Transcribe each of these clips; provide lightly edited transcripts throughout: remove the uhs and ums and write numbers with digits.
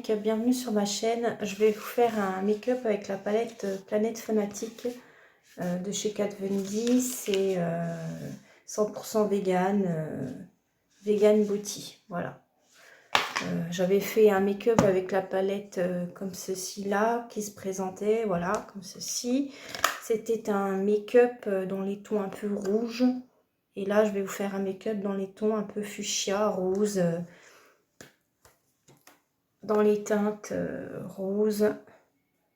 make-up, bienvenue sur ma chaîne. Je vais vous faire un make-up avec la palette Planète Fanatique de chez Kat Von D. C'est 100% vegan, vegan body. Voilà. J'avais fait un make-up avec la palette comme ceci là, qui se présentait, voilà, comme ceci. C'était un make-up dans les tons un peu rouges. Et là, je vais vous faire un make-up dans les tons un peu fuchsia, rose, dans les teintes roses,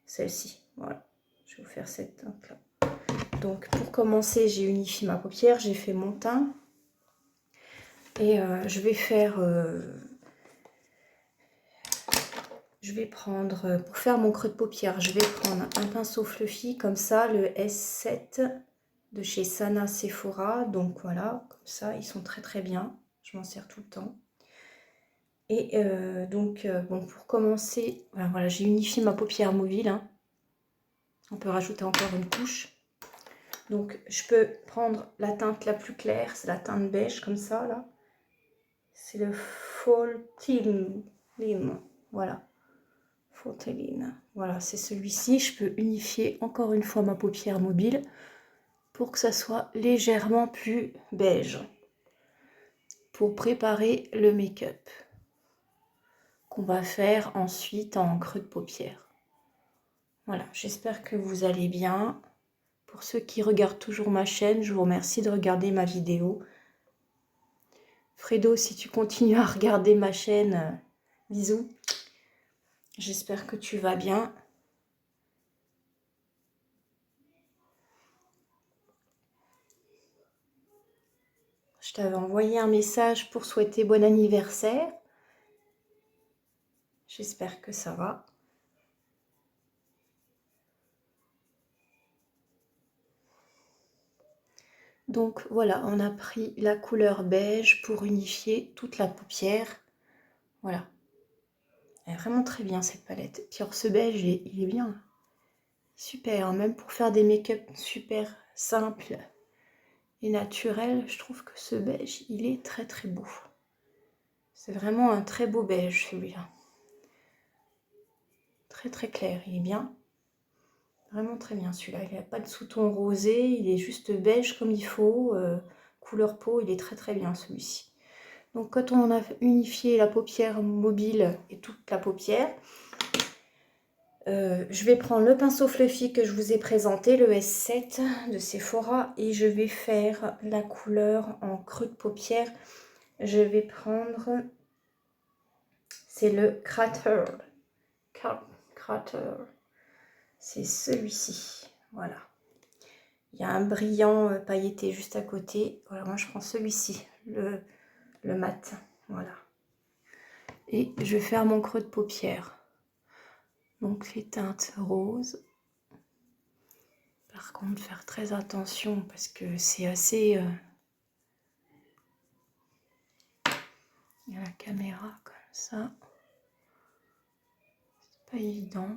celle-ci. Voilà, je vais vous faire cette teinte-là. Donc, pour commencer, j'ai unifié ma paupière, j'ai fait mon teint. Et je vais faire... je vais prendre, pour faire mon creux de paupière, je vais prendre un pinceau fluffy comme ça, le S7 de chez Sana Sephora. Donc voilà, comme ça, ils sont très très bien. Je m'en sers tout le temps. Et bon, pour commencer, ben voilà, j'ai unifié ma paupière mobile. Hein. On peut rajouter encore une couche. Donc, je peux prendre la teinte la plus claire, c'est la teinte beige, comme ça, là. C'est le Faultiline. Voilà. Faultiline. Voilà, c'est celui-ci. Je peux unifier encore une fois ma paupière mobile pour que ça soit légèrement plus beige. Pour préparer le make-up qu'on va faire ensuite en creux de paupière. Voilà, j'espère que vous allez bien. Pour ceux qui regardent toujours ma chaîne, je vous remercie de regarder ma vidéo. Fredo, si tu continues à regarder ma chaîne, bisous. J'espère que tu vas bien. Je t'avais envoyé un message pour souhaiter bon anniversaire. J'espère que ça va. Donc voilà, on a pris la couleur beige pour unifier toute la paupière. Voilà. Elle est vraiment très bien cette palette. Puis alors ce beige, il est bien. Super, même pour faire des make-up super simples et naturels, je trouve que ce beige, il est très très beau. C'est vraiment un très beau beige celui-là. Très très clair, il est bien. Vraiment très bien celui-là. Il n'a pas de sous-ton rosé, il est juste beige comme il faut. Couleur peau, il est très très bien celui-ci. Donc quand on a unifié la paupière mobile et toute la paupière, je vais prendre le pinceau fluffy que je vous ai présenté, le S7 de Sephora, et je vais faire la couleur en creux de paupière. Je vais prendre, c'est le Crater. C'est celui-ci, voilà. Il y a un brillant pailleté juste à côté. Voilà, moi je prends celui-ci, le mat, voilà. Et je vais faire mon creux de paupière. Donc les teintes roses. Par contre, faire très attention parce que c'est assez... Il y a la caméra comme ça. C'est pas évident.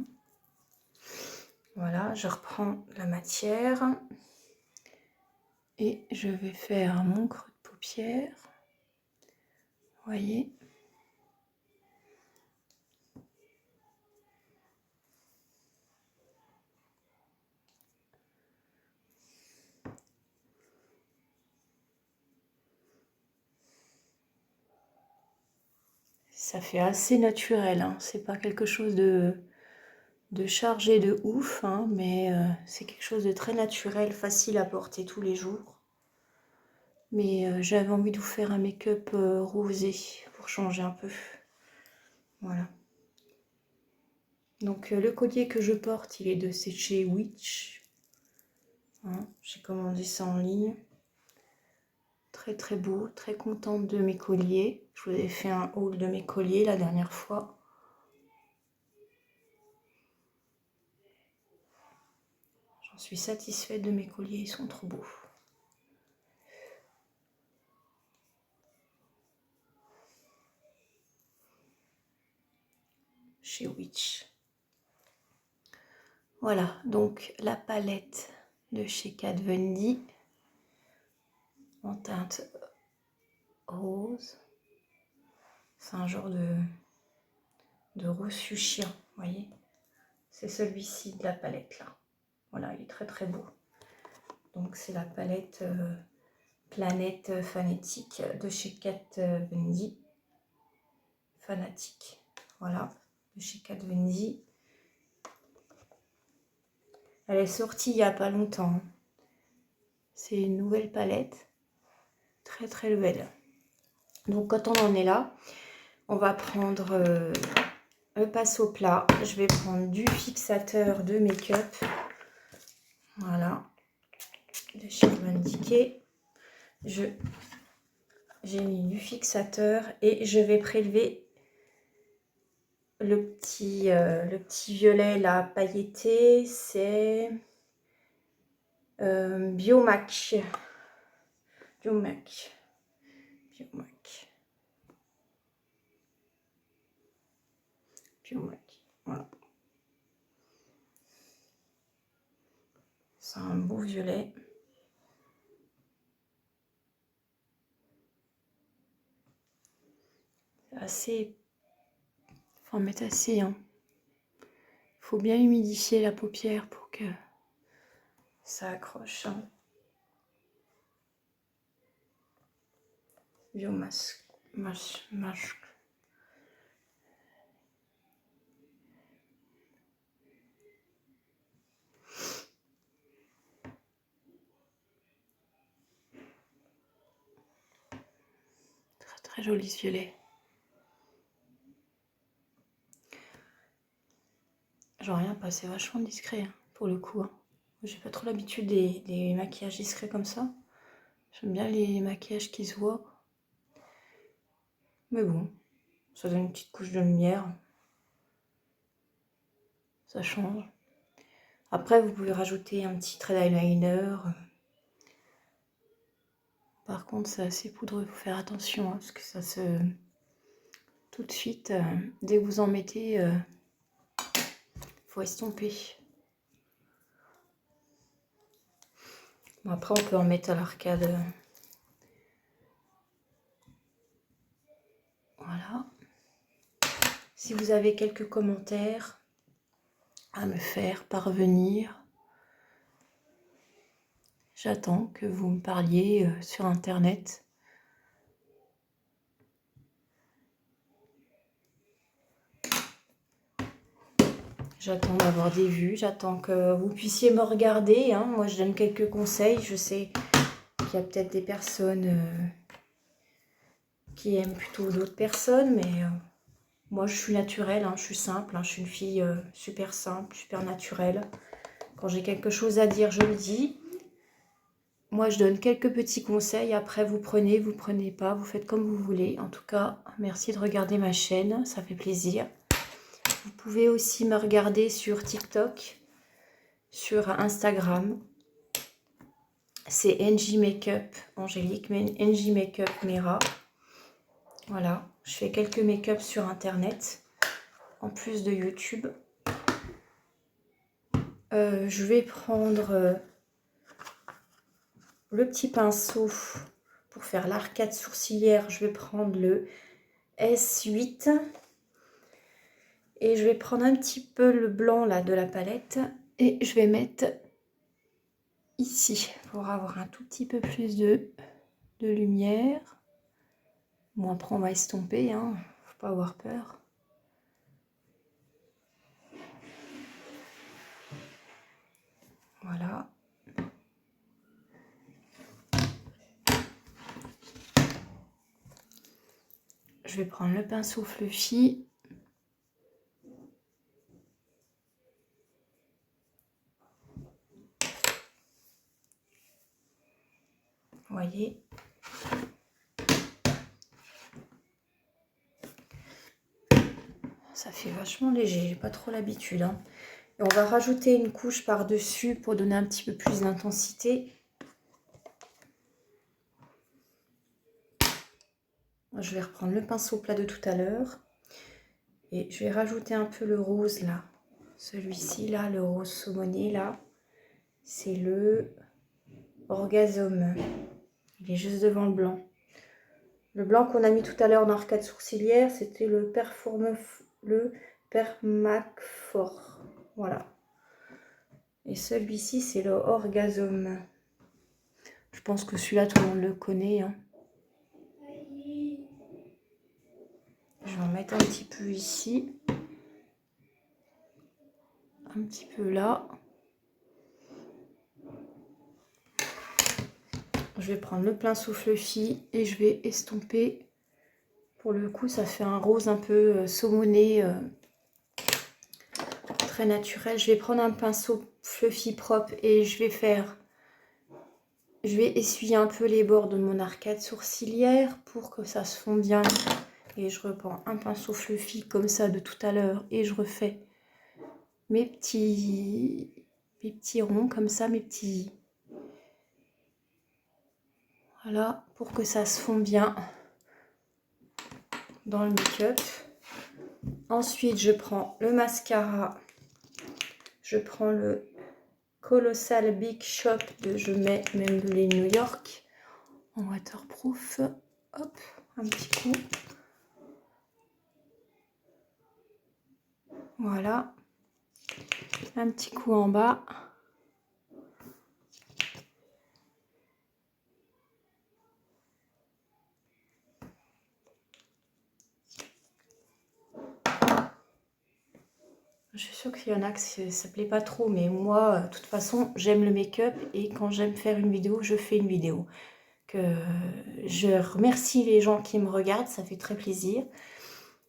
Voilà, je reprends la matière. Et je vais faire mon creux de paupière. Vous voyez ? Ça fait assez naturel, hein. C'est pas quelque chose de chargé de ouf, hein, mais c'est quelque chose de très naturel, facile à porter tous les jours. Mais j'avais envie de vous faire un make-up rosé pour changer un peu. Voilà. Donc le collier que je porte, il est de chez Witch. Hein, j'ai commandé ça en ligne. Très très beau, très contente de mes colliers. Je vous ai fait un haul de mes colliers la dernière fois. J'en suis satisfaite de mes colliers, ils sont trop beaux. Chez Witch. Voilà, donc la palette de chez Kat Von D en teinte rose. C'est un genre de de rose fuchsia, vous voyez. C'est celui-ci de la palette là. Voilà, il est très très beau. Donc c'est la palette Planète Fanatique de chez Kat Von D. Fanatique, voilà, de chez Kat Von D. Elle est sortie il n'y a pas longtemps. C'est une nouvelle palette, très très belle. Donc quand on en est là, on va prendre le pinceau plat. Je vais prendre du fixateur de make-up. Voilà, de chez Urban Decay. J'ai mis du fixateur et je vais prélever le petit violet là pailleté. C'est Biomac. Biomac. Biomac. Biomac. Voilà. C'est un beau violet. Assez. Faut en mettre assez. Hein. Faut bien humidifier la paupière pour que ça accroche. Hein. Biomasque. Masque. Très très joli ce violet. J'en rien pas, c'est vachement discret hein, pour le coup. Hein. J'ai pas trop l'habitude des maquillages discrets comme ça. J'aime bien les maquillages qui se voient. Mais bon, ça donne une petite couche de lumière. Ça change. Après, vous pouvez rajouter un petit trait d'eyeliner. Par contre, c'est assez poudreux, il faut faire attention, hein, parce que ça se... Tout de suite, dès que vous en mettez, faut estomper. Bon, après, on peut en mettre à l'arcade. Voilà. Si vous avez quelques commentaires à me faire parvenir, j'attends que vous me parliez sur Internet. J'attends d'avoir des vues, j'attends que vous puissiez me regarder. Hein. Moi, je donne quelques conseils. Je sais qu'il y a peut-être des personnes qui aiment plutôt d'autres personnes, mais moi, je suis naturelle, hein, je suis simple. Hein, je suis une fille super simple, super naturelle. Quand j'ai quelque chose à dire, je le dis. Moi, je donne quelques petits conseils. Après, vous prenez pas, vous faites comme vous voulez. En tout cas, merci de regarder ma chaîne, ça fait plaisir. Vous pouvez aussi me regarder sur TikTok, sur Instagram. C'est NJ Makeup, Angélique, NJ Makeup Mera. Voilà, je fais quelques make-up sur Internet, en plus de YouTube. Je vais prendre le petit pinceau pour faire l'arcade sourcilière. Je vais prendre le S8. Et je vais prendre un petit peu le blanc là de la palette et je vais mettre ici pour avoir un tout petit peu plus de lumière. Bon, après on va estomper, hein, faut pas avoir peur. Voilà. Je vais prendre le pinceau fluffy. Vous voyez. Ça fait vachement léger, j'ai pas trop l'habitude. Hein. Et on va rajouter une couche par-dessus pour donner un petit peu plus d'intensité. Je vais reprendre le pinceau plat de tout à l'heure. Et je vais rajouter un peu le rose là. Celui-ci là, le rose saumoné là. C'est le Orgasme. Il est juste devant le blanc. Le blanc qu'on a mis tout à l'heure en arcade sourcilière, c'était le le Permacfort. Voilà. Et celui-ci, c'est le Orgasme. Je pense que celui-là, tout le monde le connaît. Hein. Je vais en mettre un petit peu ici. Un petit peu là. Je vais prendre le pinceau fluffy et je vais estomper. Pour le coup, ça fait un rose un peu saumoné, très naturel. Je vais prendre un pinceau fluffy propre et je vais essuyer un peu les bords de mon arcade sourcilière pour que ça se fonde bien. Et je reprends un pinceau fluffy comme ça de tout à l'heure et je refais mes petits ronds comme ça, mes petits... Voilà, pour que ça se fonde bien dans le make-up. Ensuite, je prends le mascara. Je prends le Colossal Big Shop de Je mets Maybelline New York en waterproof. Hop, un petit coup. Voilà. Un petit coup en bas. Je suis sûre qu'il y en a que ça plaît pas trop, mais moi, de toute façon, j'aime le make-up et quand j'aime faire une vidéo, je fais une vidéo. Je remercie les gens qui me regardent, ça fait très plaisir.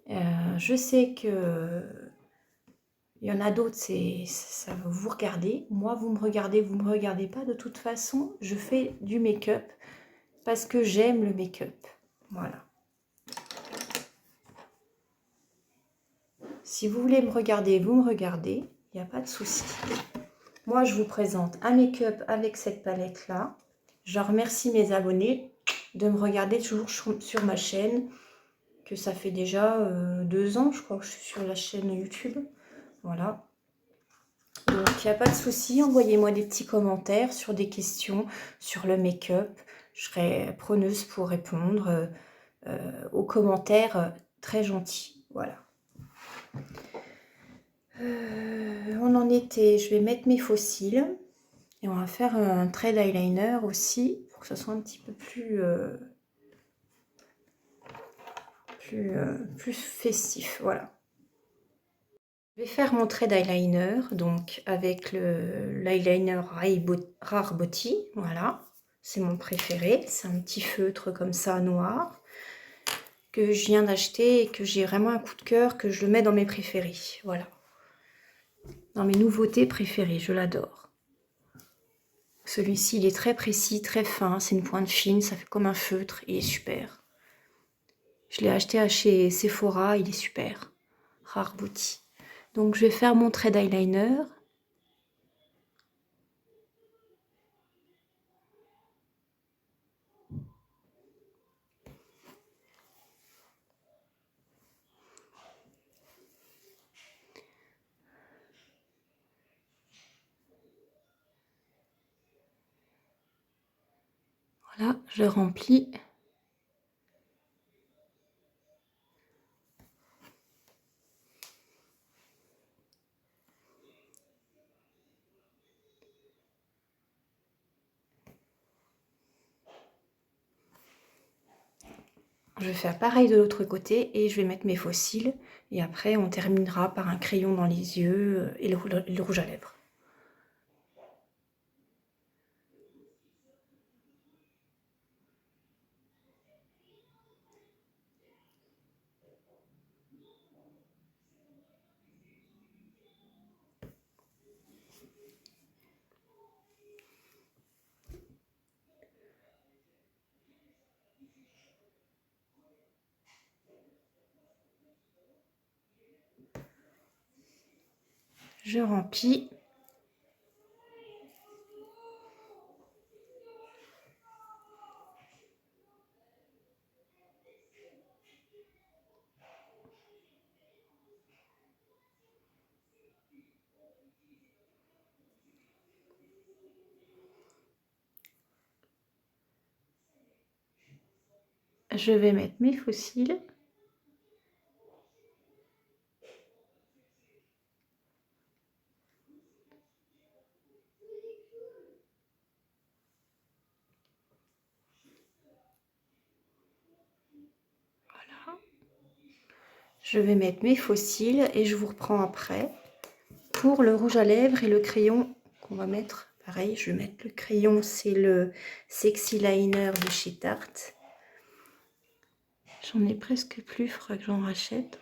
Je sais que il y en a d'autres, ça va vous regarder. Moi, vous me regardez pas. De toute façon, je fais du make-up parce que j'aime le make-up. Voilà. Si vous voulez me regarder, vous me regardez. Il n'y a pas de souci. Moi, je vous présente un make-up avec cette palette-là. Je remercie mes abonnés de me regarder toujours sur ma chaîne, que ça fait déjà 2 ans, je crois, que je suis sur la chaîne YouTube. Voilà. Donc, il n'y a pas de souci. Envoyez-moi des petits commentaires sur des questions, sur le make-up. Je serai preneuse pour répondre aux commentaires très gentils. Voilà. On en était, je vais mettre mes faux cils. Et on va faire un trait d'eyeliner aussi, pour que ce soit un petit peu plus festif. Voilà. Je vais faire mon trait d'eyeliner, donc avec l'eyeliner Rare Beauty. Voilà, c'est mon préféré. C'est un petit feutre comme ça, noir, que je viens d'acheter et que j'ai vraiment un coup de cœur, que je le mets dans mes préférés. Voilà. Dans mes nouveautés préférées, je l'adore. Celui-ci, il est très précis, très fin. C'est une pointe fine, ça fait comme un feutre. Il est super. Je l'ai acheté chez Sephora, il est super. Rare Beauty. Donc, je vais faire mon trait d'eyeliner. Voilà, je remplis. Je vais faire pareil de l'autre côté et je vais mettre mes faux cils. Et après, on terminera par un crayon dans les yeux et le rouge à lèvres. Je remplis. Je vais mettre mes faux cils. Je vais mettre mes faux cils et je vous reprends après pour le rouge à lèvres et le crayon qu'on va mettre. Pareil, je vais mettre le crayon, c'est le Sexy Liner de chez Tarte. J'en ai presque plus, il faudra que j'en rachète.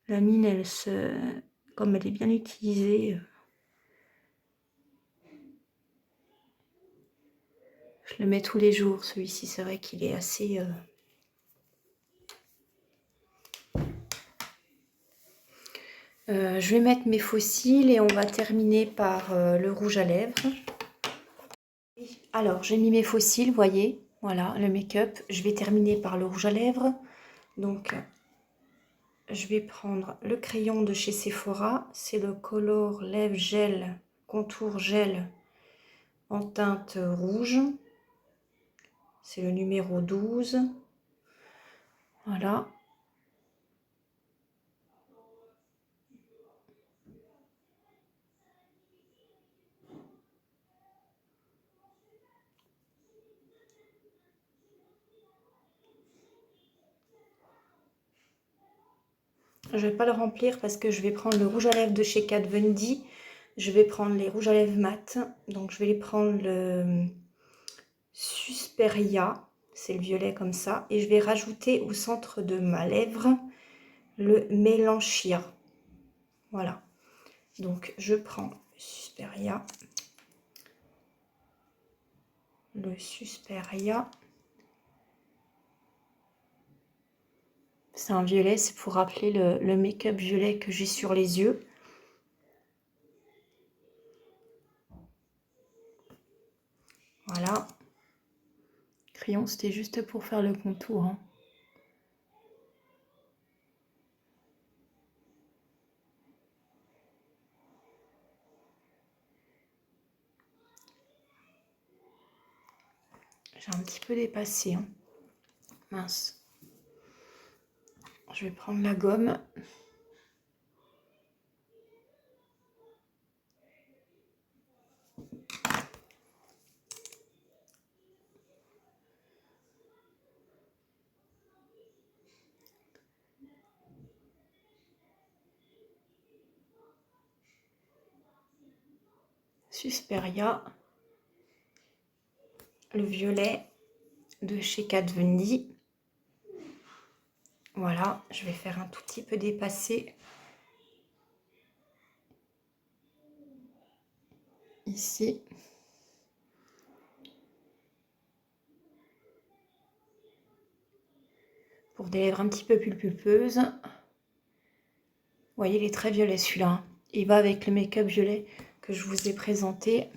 La mine, comme elle est bien utilisée, je le mets tous les jours. Celui-ci, c'est vrai qu'il est assez... je vais mettre mes faux cils et on va terminer par le rouge à lèvres. Alors, j'ai mis mes faux cils, vous voyez. Voilà, le make-up. Je vais terminer par le rouge à lèvres. Donc, je vais prendre le crayon de chez Sephora. C'est le Color Lèvres Gel, contour gel en teinte rouge. C'est le numéro 12. Voilà. Je vais pas le remplir parce que je vais prendre le rouge à lèvres de chez Kat Von D. Je vais prendre les rouges à lèvres mat. Donc, je vais les prendre le Susperia. C'est le violet comme ça. Et je vais rajouter au centre de ma lèvre le Mélanchia. Voilà. Donc, je prends le Susperia. Le Susperia. C'est un violet, c'est pour rappeler le make-up violet que j'ai sur les yeux. Voilà. Crayon, c'était juste pour faire le contour, hein. J'ai un petit peu dépassé, hein. Mince. Je vais prendre la gomme. Susperia. Le violet de chez Kat Von D. Voilà, je vais faire un tout petit peu dépasser. Ici. Pour des lèvres un petit peu plus pulpeuses. Vous voyez, il est très violet celui-là. Il va avec le make-up violet que je vous ai présenté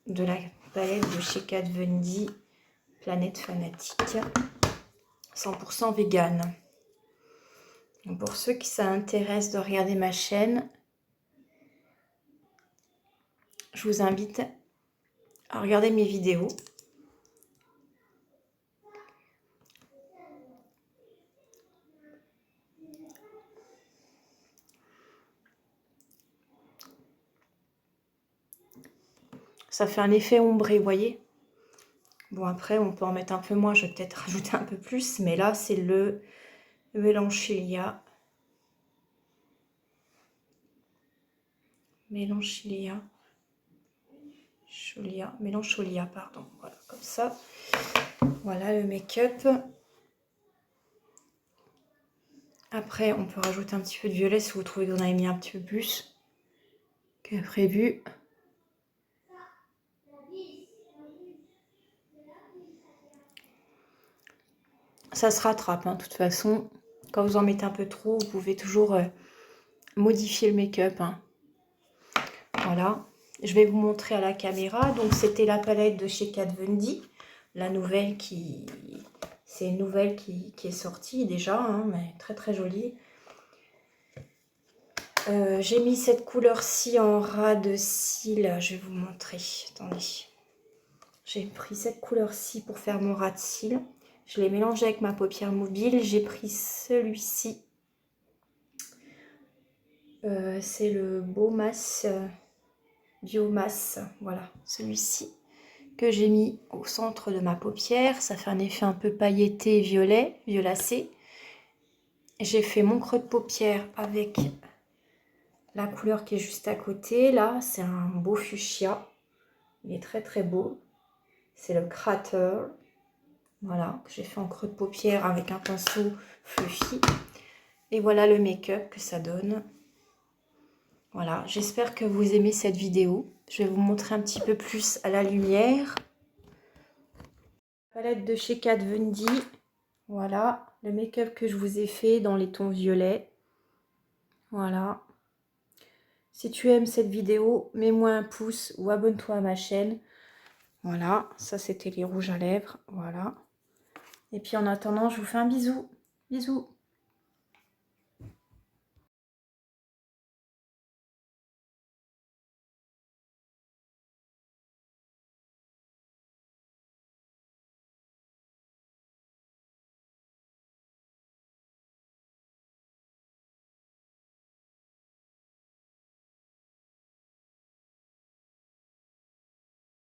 de la palette de chez Kat Von D, Planète Fanatique, 100% vegan. Donc pour ceux qui s'intéressent de regarder ma chaîne, je vous invite à regarder mes vidéos. Ça fait un effet ombré, vous voyez. Bon, après, on peut en mettre un peu moins. Je vais peut-être rajouter un peu plus. Mais là, c'est le Mélanchilia. Mélanchilia. Mélancholia, pardon. Voilà, comme ça. Voilà le make-up. Après, on peut rajouter un petit peu de violet si vous trouvez que vous en avez mis un petit peu plus que prévu. Ça se rattrape, hein, de toute façon. Quand vous en mettez un peu trop, vous pouvez toujours modifier le make-up, hein. Voilà. Je vais vous montrer à la caméra. Donc, c'était la palette de chez Kat Von D. La nouvelle qui... C'est une nouvelle qui est sortie déjà, hein, mais très très jolie. J'ai mis cette couleur-ci en ras de cils. Je vais vous montrer. Attendez. J'ai pris cette couleur-ci pour faire mon ras de cils. Je l'ai mélangé avec ma paupière mobile. J'ai pris celui-ci. C'est le Biomass. Biomass. Voilà, celui-ci que j'ai mis au centre de ma paupière. Ça fait un effet un peu pailleté violet, violacé. j'ai fait mon creux de paupière avec la couleur qui est juste à côté. Là, c'est un beau fuchsia. Il est très très beau. C'est le Crater. Voilà, que j'ai fait en creux de paupière avec un pinceau fluffy. Et voilà le make-up que ça donne. Voilà, j'espère que vous aimez cette vidéo. Je vais vous montrer un petit peu plus à la lumière. Palette de chez Kat Von D. Voilà, le make-up que je vous ai fait dans les tons violets. Voilà. Si tu aimes cette vidéo, mets-moi un pouce ou abonne-toi à ma chaîne. Voilà, ça c'était les rouges à lèvres. Voilà. Et puis en attendant, je vous fais un bisou. Bisous.